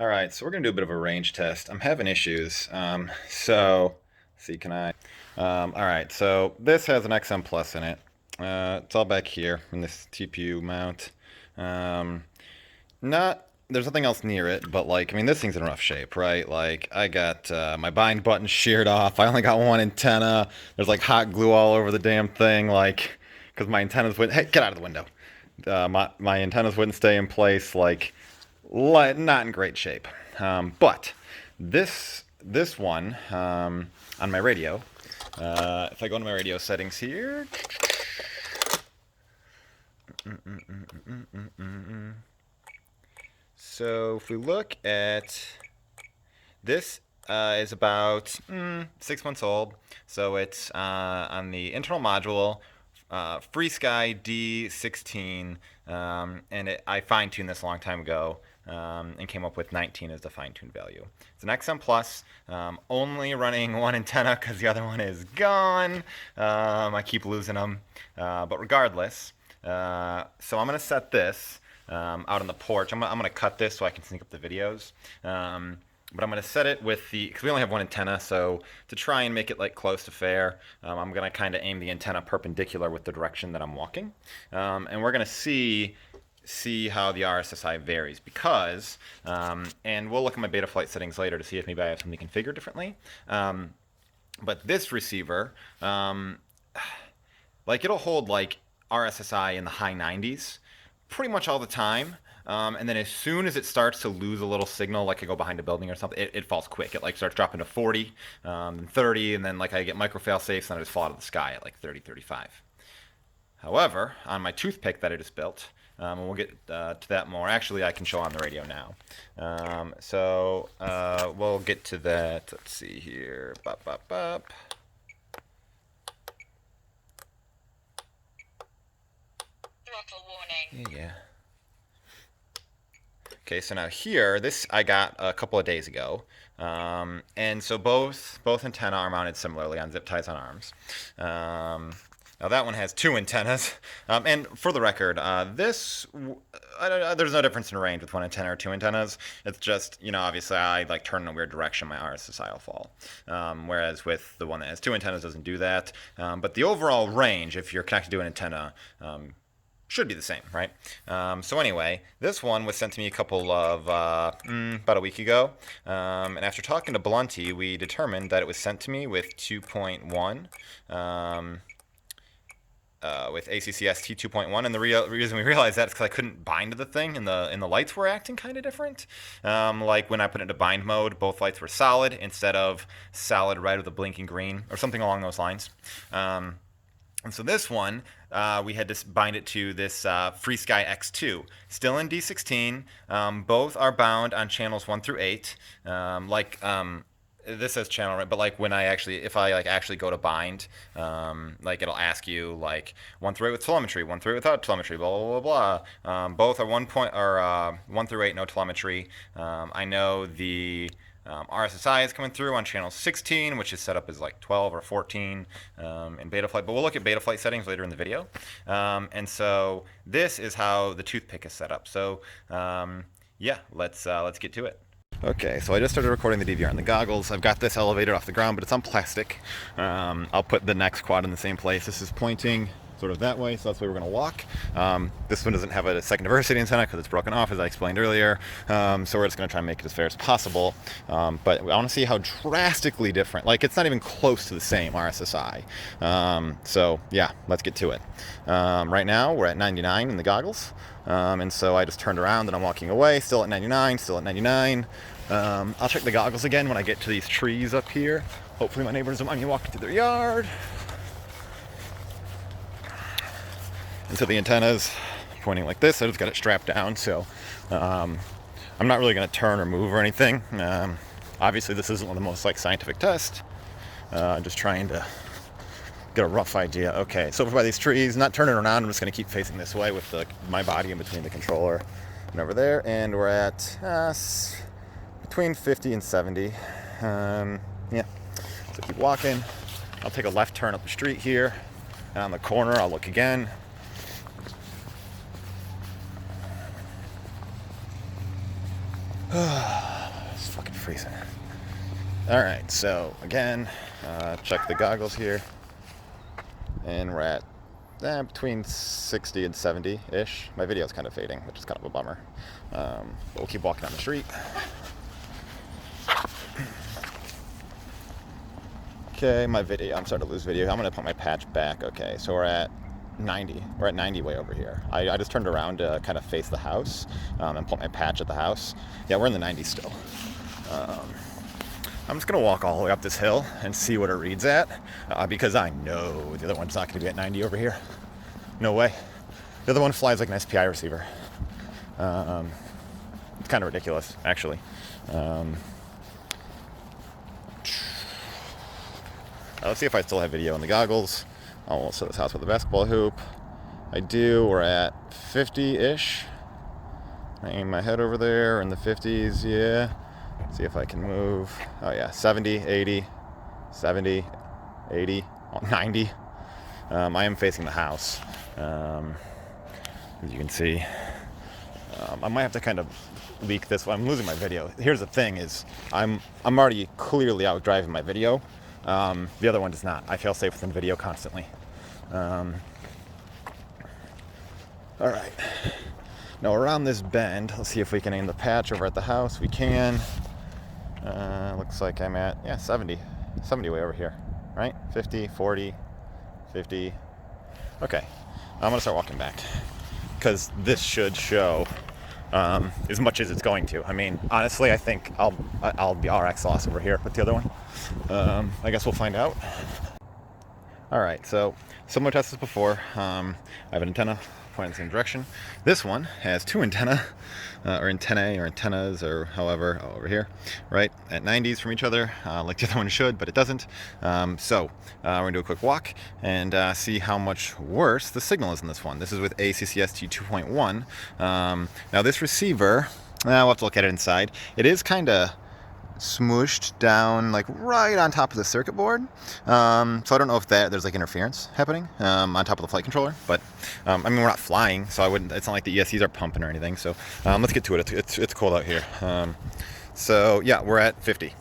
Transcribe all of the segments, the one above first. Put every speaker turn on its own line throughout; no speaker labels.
All right, so we're gonna do a bit of a range test. I'm having issues. So let's see, can I? All right, so this has an XM Plus in it. It's all back here in this TPU mount. Not There's nothing else near it, but like, I mean, this thing's in rough shape, right? Like, I got my bind button sheared off. I only got one antenna. There's like hot glue all over the damn thing, like, because my antennas wouldn't. Hey, get out of the window. My antennas wouldn't stay in place. Like, not in great shape. But this one on my radio. If I go into my radio settings here. So if we look at this, is about 6 months old. So it's on the internal module, FreeSky D16, and I fine-tuned this a long time ago and came up with 19 as the fine-tuned value. It's an XM Plus, only running one antenna because the other one is gone. I keep losing them, but regardless, so I'm going to set this out on the porch. I'm gonna cut this so I can sync up the videos. But I'm gonna set it with because we only have one antenna, so to try and make it like close to fair, I'm gonna kind of aim the antenna perpendicular with the direction that I'm walking, and we're gonna see how the RSSI varies and we'll look at my Betaflight settings later to see if maybe I have something configured differently. But this receiver, like, it'll hold like RSSI in the high 90s. Pretty much all the time, and then as soon as it starts to lose a little signal, like I go behind a building or something, it falls quick. It like starts dropping to 40, and 30, and then like I get micro fail safes, and I just fall out of the sky at like 30, 35. However, on my toothpick that I just built, and we'll get to that more. Actually, I can show on the radio now. We'll get to that. Let's see here. Bop, bop, bop.
Throttle warning.
Yeah. Okay, so now here, this I got a couple of days ago, and so both antenna are mounted similarly on zip ties on arms. Now that one has two antennas, and for the record, there's no difference in range with one antenna or two antennas. It's just, obviously I like turn in a weird direction, my RSSI will fall. Whereas with the one that has two antennas doesn't do that. But the overall range, if you're connected to an antenna, should be the same, right? So anyway, this one was sent to me a couple of, about a week ago. And after talking to Blunty, we determined that it was sent to me with 2.1, with ACCST 2.1. And the reason we realized that is because I couldn't bind to the thing, and the lights were acting kind of different. Like when I put it into bind mode, both lights were solid instead of solid red with a blinking green, or something along those lines. And so this one, we had to bind it to this FreeSky X2, still in D16. Both are bound on channels 1 through 8. This says channel, right? But like when if I actually go to bind, like it'll ask you like 1 through 8 with telemetry, 1 through 8 without telemetry, blah blah blah blah. Both are 1 through 8 no telemetry. I know the RSSI is coming through on channel 16, which is set up as like 12 or 14 in Betaflight, but we'll look at Betaflight settings later in the video. And so this is how the toothpick is set up. So yeah, let's get to it. Okay, so I just started recording the DVR on the goggles. I've got this elevated off the ground, but it's on plastic. I'll put the next quad in the same place. This is pointing sort of that way, so that's the way we're going to walk. This one doesn't have a second diversity antenna because it's broken off, as I explained earlier. So we're just going to try and make it as fair as possible. But I want to see how drastically different, like it's not even close to the same RSSI. So yeah, let's get to it. Right now we're at 99 in the goggles. And so I just turned around and I'm walking away, still at 99, still at 99. I'll check the goggles again when I get to these trees up here. Hopefully my neighbors don't mind me walking through their yard. And so the antenna's pointing like this. I just got it strapped down, so I'm not really going to turn or move or anything. Obviously this isn't one of the most scientific tests. I'm just trying to get a rough idea. Okay, so over by these trees, not turning around, I'm just going to keep facing this way with my body in between the controller and over there. And we're at between 50 and 70. Yeah, so keep walking. I'll take a left turn up the street here. And on the corner, I'll look again. It's fucking freezing. Alright, so again, check the goggles here. And we're at between 60 and 70-ish. My video's kind of fading, which is kind of a bummer. But we'll keep walking down the street. Okay, my video, I'm starting to lose video. I'm going to put my patch back. Okay, so we're at 90. We're at 90 way over here. I just turned around to kind of face the house and put my patch at the house. Yeah, we're in the 90s still. I'm just going to walk all the way up this hill and see what it reads at, because I know the other one's not going to be at 90 over here. No way. The other one flies like an SPI receiver. It's kind of ridiculous, actually. Let's see if I still have video in the goggles. I'll also this house with a basketball hoop. I do. We're at 50-ish. I aim my head over there in the 50s, yeah. See if I can move. Oh yeah, 70, 80, 70, 80, 90. I am facing the house, as you can see. I might have to kind of leak this one. I'm losing my video. Here's the thing is, I'm already clearly out driving my video. The other one does not. I fail safe within video constantly. All right. Now around this bend, let's see if we can aim the patch over at the house. We can. Looks like I'm at, 70 way over here, right? 50, 40, 50. Okay, I'm gonna start walking back because this should show as much as it's going to. I mean, honestly, I think I'll be RX loss over here with the other one. I guess we'll find out. All right, so similar tests as before. I have an antenna pointing in the same direction. This one has two antennae, or antennas, or however, over here, right, at 90s from each other, like the other one should, but it doesn't. So we're gonna do a quick walk and see how much worse the signal is in this one. This is with ACCST 2.1. Now this receiver, we'll have to look at it inside. It is kind of smooshed down like right on top of the circuit board, so I don't know if there's like interference happening on top of the flight controller, but I mean, we're not flying, so I wouldn't, it's not like the ESCs are pumping or anything. So let's get to it. It's cold out here. So yeah, we're at 50.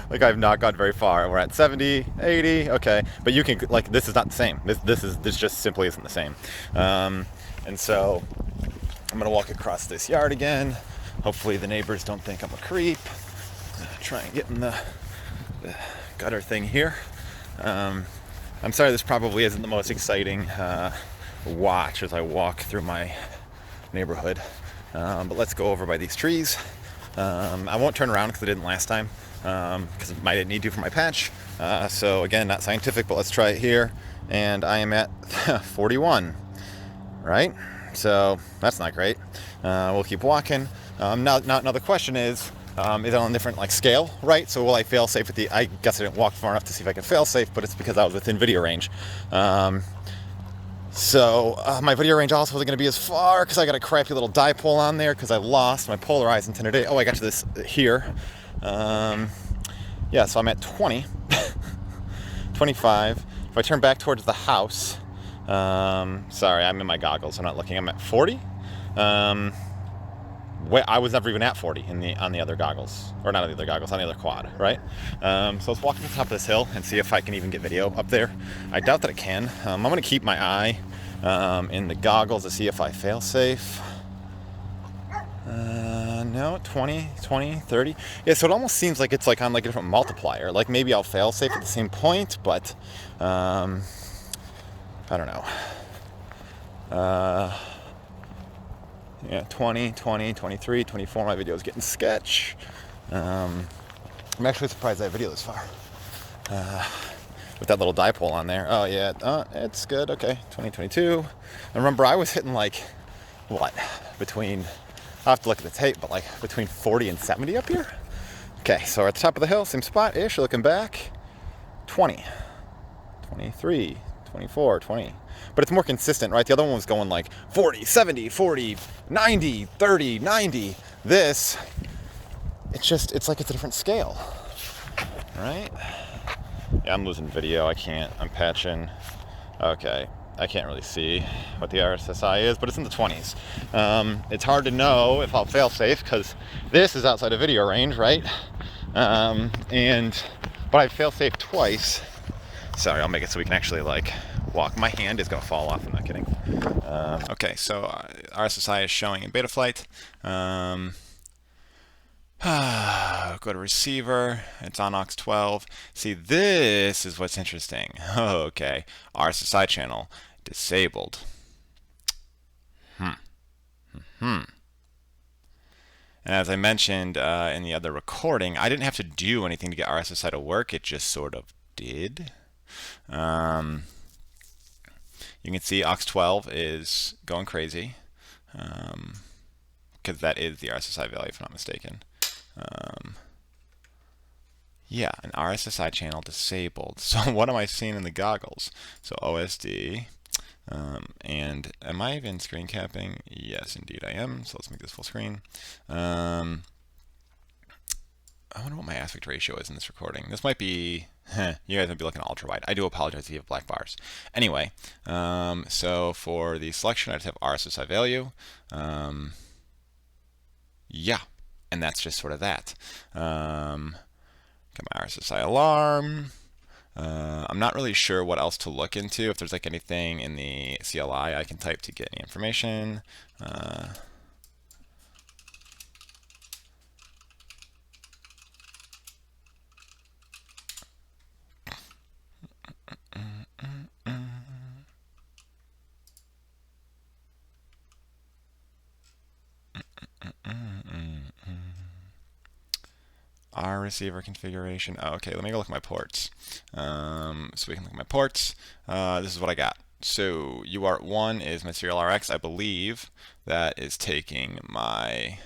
Like, I've not gone very far. We're at 70, 80. Okay, but you can, like, this is not the same. This just simply isn't the same. And so I'm gonna walk across this yard again. Hopefully the neighbors don't think I'm a creep. Try and get in the gutter thing here. I'm sorry, this probably isn't the most exciting watch as I walk through my neighborhood. But let's go over by these trees. I won't turn around because I didn't last time, because I didn't need to for my patch. So again, not scientific, but let's try it here. And I am at 41, right? So that's not great. We'll keep walking. Now the question is it on a different like scale, right? So will I fail safe with the, I guess I didn't walk far enough to see if I can fail safe, but it's because I was within video range. So my video range also wasn't going to be as far because I got a crappy little dipole on there because I lost my polarized antenna today. Oh, I got to this here. Yeah, so I'm at 20, 25. If I turn back towards the house, sorry, I'm in my goggles, I'm not looking. I'm at 40. I was never even at 40 on the other goggles, or not on the other goggles, on the other quad, right? So let's walk to the top of this hill and see if I can even get video up there. I doubt that I can. I'm going to keep my eye in the goggles to see if I fail safe. No, 20, 30. Yeah, so it almost seems like it's like on like a different multiplier. Like maybe I'll fail safe at the same point, but I don't know. Yeah, 20, 23, 24, my video is getting sketch. I'm actually surprised I have video this far. With that little dipole on there. Oh yeah, it's good, okay, 2022. And remember, I was hitting like, what, between, I'll have to look at the tape, but like between 40 and 70 up here? Okay, so we're at the top of the hill, same spot-ish, looking back. 20, 23, 24, 20. But it's more consistent, right? The other one was going like 40, 70, 40, 90, 30, 90. This, it's like it's a different scale, right? Yeah, I'm losing video. I can't. I'm patching. Okay. I can't really see what the RSSI is, but it's in the 20s. It's hard to know if I'll fail safe because this is outside of video range, right? But I fail safe twice. Sorry, I'll make it so we can actually like walk. My hand is gonna fall off. I'm not kidding. Okay, so RSSI is showing in betaflight. Go to receiver. It's on aux 12. See, this is what's interesting. Okay, RSSI channel disabled. And as I mentioned in the other recording, I didn't have to do anything to get RSSI to work. It just sort of did. You can see aux 12 is going crazy because that is the RSSI value, if I'm not mistaken. Yeah, an RSSI channel disabled. So what am I seeing in the goggles? So OSD. And am I even screen capping? Yes, indeed I am. So let's make this full screen. I wonder what my aspect ratio is in this recording. This might be, you guys might be looking at ultra wide. I do apologize if you have black bars. Anyway, so for the selection, I just have RSSI value. Yeah, and that's just sort of that. Got my RSSI alarm. I'm not really sure what else to look into. If there's like anything in the CLI I can type to get any information. Our receiver configuration. Oh, okay, let me go look at my ports. So we can look at my ports. This is what I got. So UART1 is my serial RX. I believe that is taking my,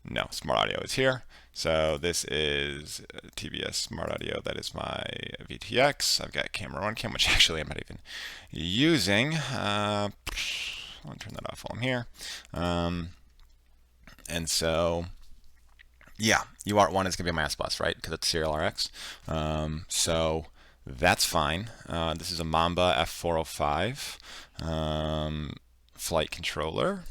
no, smart audio is here. So this is TBS smart audio. That is my VTX. I've got camera 1 cam, which actually I'm not even using. I'll turn that off while I'm here. And so, yeah, UART1 is going to be my S bus, right? Because it's serial RX. So that's fine. This is a Mamba F405 flight controller.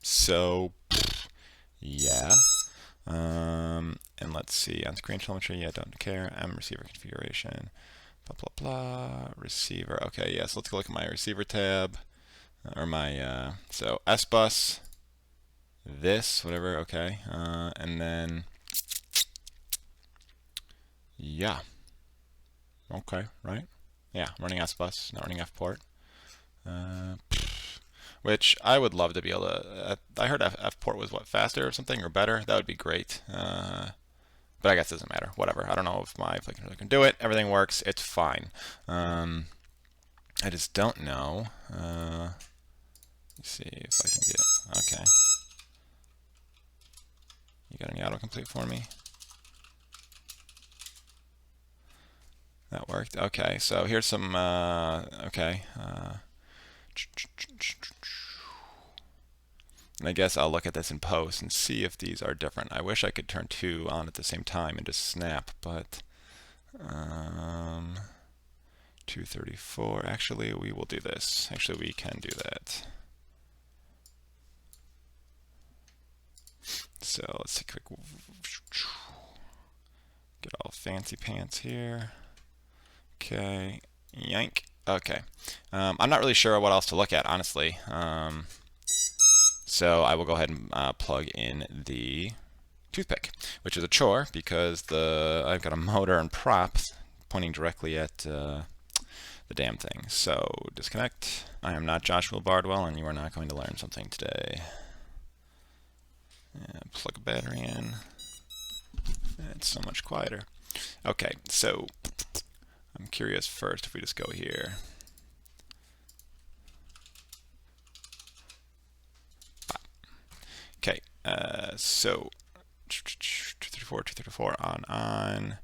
So, yeah. And let's see, on screen telemetry, yeah, don't care. M receiver configuration, blah, blah, blah. Receiver, okay, yes, let's go look at my receiver tab. Or my, so S bus. This, whatever, okay, and then, yeah, okay, right, yeah, running S bus, not running F port, which I would love to be able to, I heard F port was what, faster or something, or better, that would be great, but I guess it doesn't matter, whatever, I don't know if my flight controller can do it, everything works, it's fine, I just don't know, let's see if I can get, okay. You got any autocomplete for me? That worked. Okay, so here's some, okay. And I guess I'll look at this in post and see if these are different. I wish I could turn 2 on at the same time and just snap, but 234. Actually, we will do this. Actually, we can do that. So let's take a quick, get all fancy pants here. Okay, yank. Okay, I'm not really sure what else to look at, honestly. So I will go ahead and plug in the toothpick, which is a chore because I've got a motor and props pointing directly at the damn thing. So disconnect. I am not Joshua Bardwell, and you are not going to learn something today. Plug a battery in. It's so much quieter. Okay, so I'm curious first if we just go here. Okay, so 234 on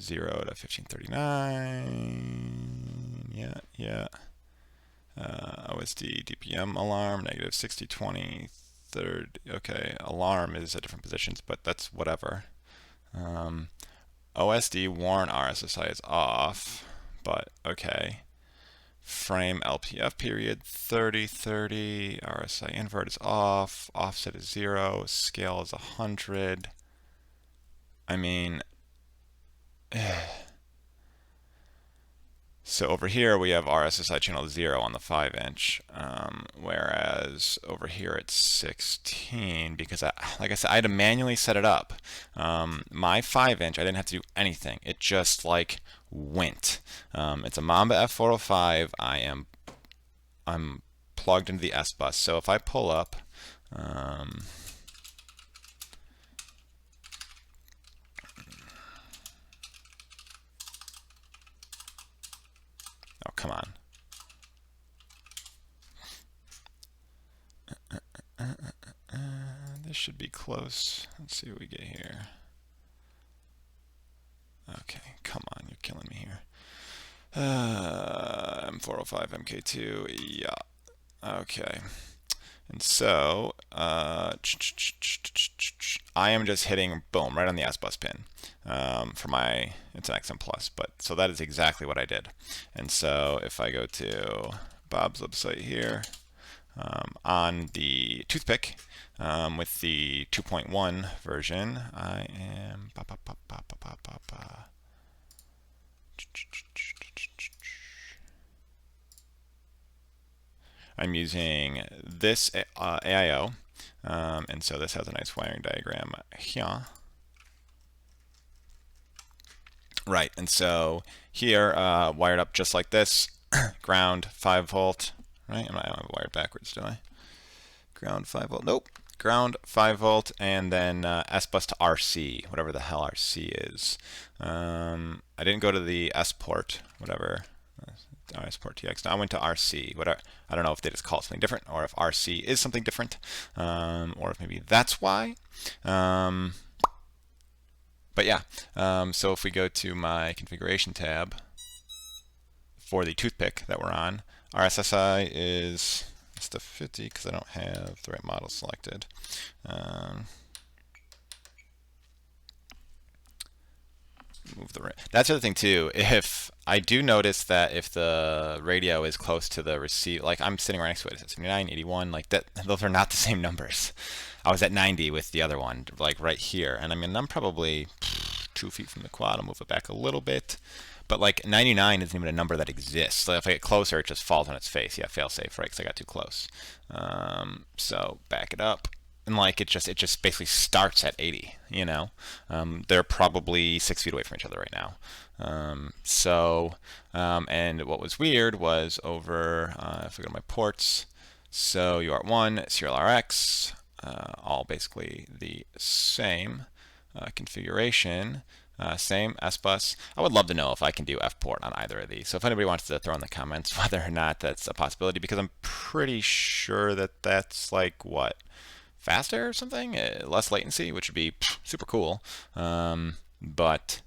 0 to 1539. Yeah. OSD DPM alarm negative 6020. Third, okay, alarm is at different positions, but that's whatever. OSD warn RSSI is off, but okay.
frame LPF period 30 30, RSI invert is off, offset is 0, scale is 100. I mean, so over here we have RSSI channel 0 on the 5-inch, whereas over here it's 16 because, like I said, I had to manually set it up. My 5-inch, I didn't have to do anything. It just like went. It's a Mamba F405. I'm plugged into the S bus. So if I pull up, oh, come on. This should be close. Let's see what we get here. Okay, come on, you're killing me here. M405, MK2, yeah. Okay. And so, I am just hitting, boom, right on the S bus pin for my, it's an XM Plus, but so that is exactly what I did. And so if I go to Bob's website here, on the toothpick with the 2.1 version, I am, I'm using this AIO, and so this has a nice wiring diagram here. Right, and so here, wired up just like this, ground 5 volt, right? I don't have it wired backwards, do I? Ground 5 volt, nope. Ground 5 volt, and then S bus to RC, whatever the hell RC is. I didn't go to the S port, whatever. RS port TX. Now I went to RC. Whatever. I don't know if they just call it something different, or if RC is something different, or if maybe that's why. But yeah. So if we go to my configuration tab for the toothpick that we're on, RSSI is the 50 because I don't have the right model selected. Move the that's the other thing too. If I do notice that if the radio is close to the receive, like I'm sitting right next to it, it's 79, 81, like that, those are not the same numbers. I was at 90 with the other one, like right here, and I mean I'm probably 2 feet from the quad. I'll move it back a little bit, but like 99 isn't even a number that exists. So if I get closer, it just falls on its face. Yeah, fail safe, right? Because I got too close. So back it up. And like it just basically starts at 80, you know. They're probably 6 feet away from each other right now. And what was weird was over, if I go to my ports, so UART1, serial RX, all basically the same configuration. Same S bus. I would love to know if I can do F port on either of these. So if anybody wants to throw in the comments whether or not that's a possibility, because I'm pretty sure that that's like what, faster or something, less latency, which would be super cool. But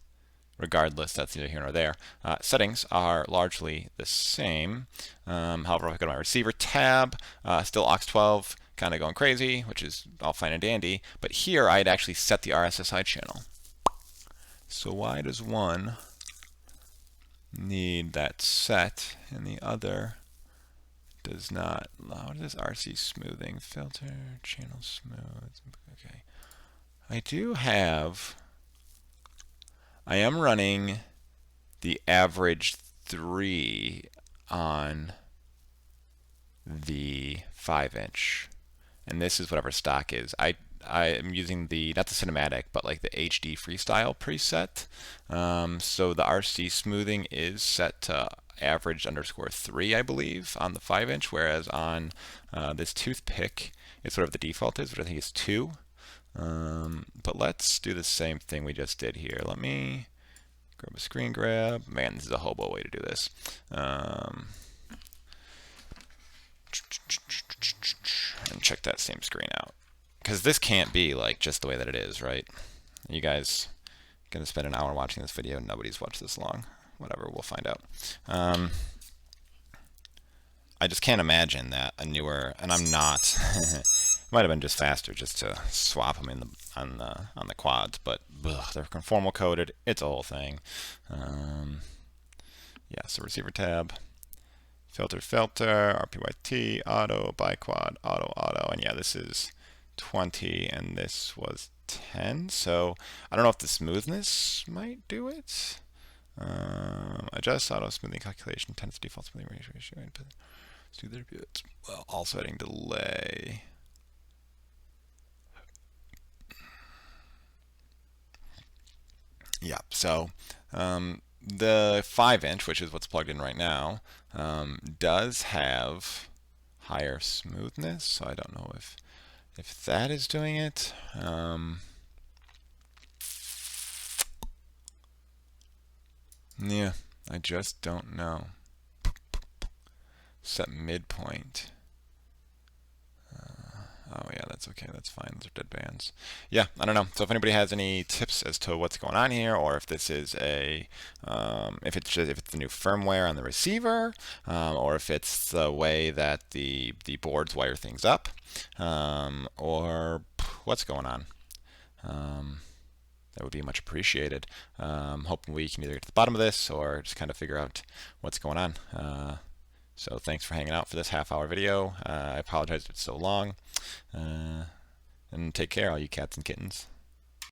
regardless, that's neither here nor there. Settings are largely the same. However, if I go to my receiver tab, still aux12, kind of going crazy, which is all fine and dandy. But here I had actually set the RSSI channel. So why does one need that set and the other does not? What is this RC smoothing filter, channel smooth? Okay, I am running the average 3 on the 5-inch, and this is whatever stock is. I am using the, not the cinematic, but like the HD freestyle preset. So the RC smoothing is set to average _3, I believe, on the 5-inch, whereas on this toothpick, it's whatever the default is, which I think is 2. But let's do the same thing we just did here. Let me grab a screen grab. Man, this is a hobo way to do this. And check that same screen out. Because this can't be like just the way that it is, right? You guys gonna spend an hour watching this video. Nobody's watched this long. Whatever, we'll find out. I just can't imagine that a newer, and I'm not. Might have been just faster just to swap them in on the quads, but they're conformal coded. It's a whole thing. Yeah, so receiver tab, filter, RPYT, auto, biquad, auto, and yeah, this is 20, and this was 10. So I don't know if the smoothness might do it. Adjust auto smoothing calculation, 10 to default smoothing ratio input. Let's do the bit. Well, also adding delay. Yeah, so the 5-inch, which is what's plugged in right now, does have higher smoothness. So I don't know if that is doing it. Yeah, I just don't know. Set midpoint. Oh yeah, that's okay. That's fine. Those are dead bands. Yeah, I don't know. So if anybody has any tips as to what's going on here, or if this is a, if it's the new firmware on the receiver, or if it's the way that the boards wire things up, or what's going on, that would be much appreciated. Hoping we can either get to the bottom of this or just kind of figure out what's going on. So thanks for hanging out for this half-hour video. I apologize if it's so long. And take care, all you cats and kittens.